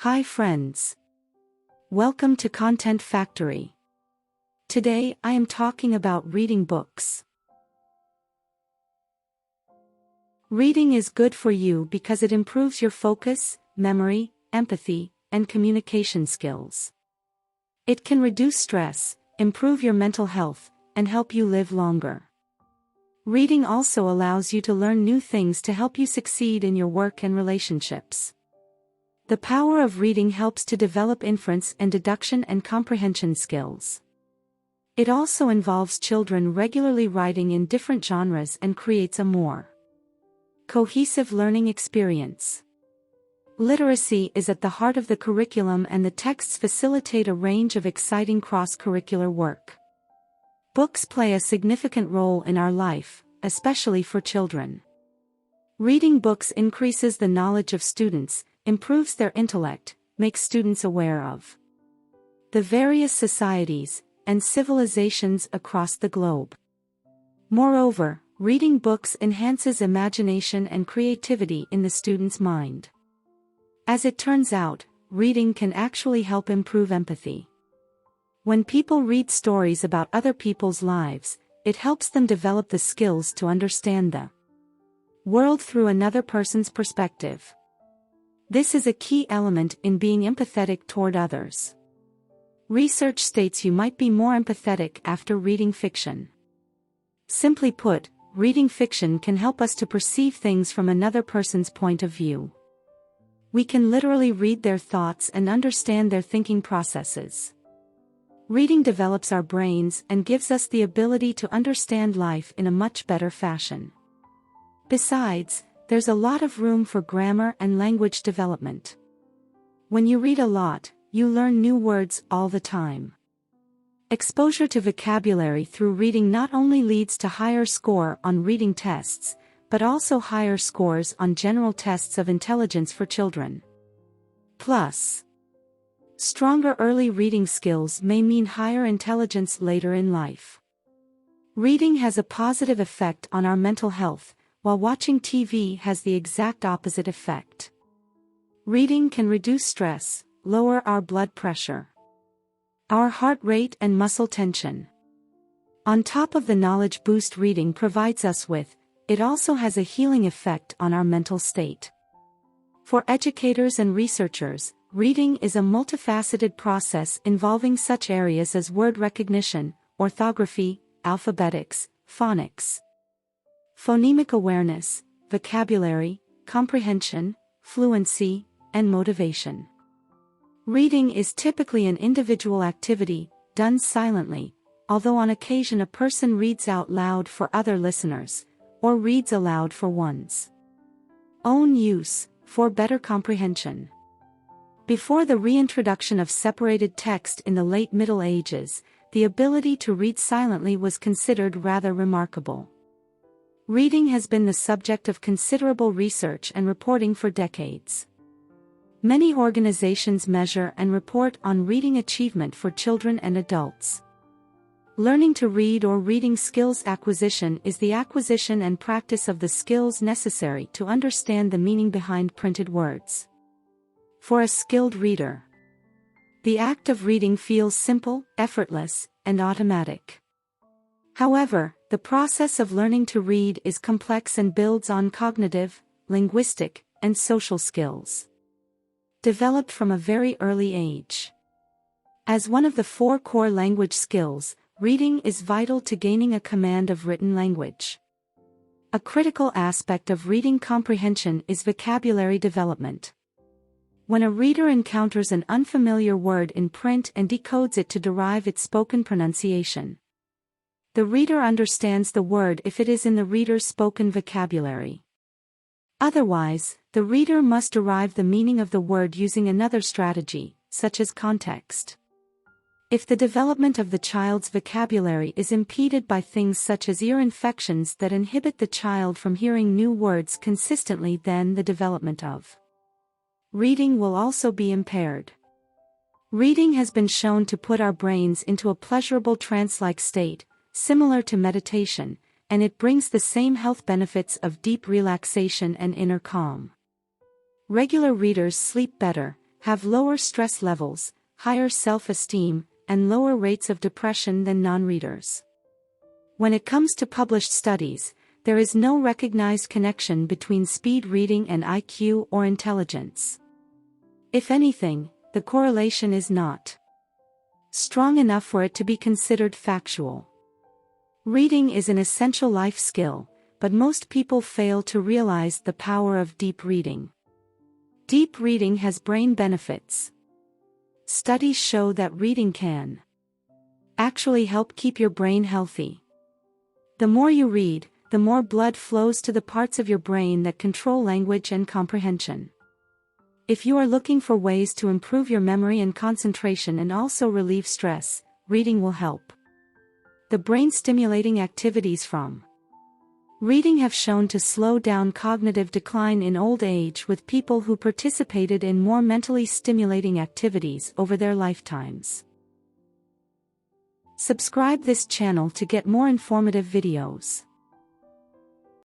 Hi friends. Welcome to Content Factory. Today I am talking about reading books. Reading is good for you because it improves your focus, memory, empathy, and communication skills. It can reduce stress, improve your mental health, and help you live longer. Reading also allows you to learn new things to help you succeed in your work and relationships. The power of reading helps to develop inference and deduction and comprehension skills. It also involves children regularly writing in different genres and creates a more cohesive learning experience. Literacy is at the heart of the curriculum, and the texts facilitate a range of exciting cross-curricular work. Books play a significant role in our life, especially for children. Reading books increases the knowledge of students, improves their intellect, makes students aware of the various societies and civilizations across the globe. Moreover, reading books enhances imagination and creativity in the student's mind. As it turns out, reading can actually help improve empathy. When people read stories about other people's lives, it helps them develop the skills to understand the world through another person's perspective. This is a key element in being empathetic toward others. Research states you might be more empathetic after reading fiction. Simply put, reading fiction can help us to perceive things from another person's point of view. We can literally read their thoughts and understand their thinking processes. Reading develops our brains and gives us the ability to understand life in a much better fashion. Besides, there's a lot of room for grammar and language development. When you read a lot, you learn new words all the time. Exposure to vocabulary through reading not only leads to higher score on reading tests, but also higher scores on general tests of intelligence for children. Plus, stronger early reading skills may mean higher intelligence later in life. Reading has a positive effect on our mental health, while watching TV has the exact opposite effect. Reading can reduce stress, lower our blood pressure, our heart rate and muscle tension. On top of the knowledge boost reading provides us with, it also has a healing effect on our mental state. For educators and researchers, reading is a multifaceted process involving such areas as word recognition, orthography, alphabetics, phonics, phonemic awareness, vocabulary, comprehension, fluency, and motivation. Reading is typically an individual activity, done silently, although on occasion a person reads out loud for other listeners, or reads aloud for one's own use, for better comprehension. Before the reintroduction of separated text in the late Middle Ages, the ability to read silently was considered rather remarkable. Reading has been the subject of considerable research and reporting for decades. Many organizations measure and report on reading achievement for children and adults. Learning to read or reading skills acquisition is the acquisition and practice of the skills necessary to understand the meaning behind printed words. For a skilled reader, the act of reading feels simple, effortless, and automatic. However, the process of learning to read is complex and builds on cognitive, linguistic, and social skills developed from a very early age. As one of the 4 core language skills, reading is vital to gaining a command of written language. A critical aspect of reading comprehension is vocabulary development. When a reader encounters an unfamiliar word in print and decodes it to derive its spoken pronunciation, the reader understands the word if it is in the reader's spoken vocabulary. Otherwise, the reader must derive the meaning of the word using another strategy, such as context. If the development of the child's vocabulary is impeded by things such as ear infections that inhibit the child from hearing new words consistently, then the development of reading will also be impaired. Reading has been shown to put our brains into a pleasurable trance-like state, similar to meditation, and it brings the same health benefits of deep relaxation and inner calm. Regular readers sleep better, have lower stress levels, higher self-esteem, and lower rates of depression than non-readers. When it comes to published studies, there is no recognized connection between speed reading and IQ or intelligence. If anything, the correlation is not strong enough for it to be considered factual. Reading is an essential life skill, but most people fail to realize the power of deep reading. Deep reading has brain benefits. Studies show that reading can actually help keep your brain healthy. The more you read, the more blood flows to the parts of your brain that control language and comprehension. If you are looking for ways to improve your memory and concentration and also relieve stress, reading will help. The brain-stimulating activities from reading have shown to slow down cognitive decline in old age with people who participated in more mentally stimulating activities over their lifetimes. Subscribe this channel to get more informative videos.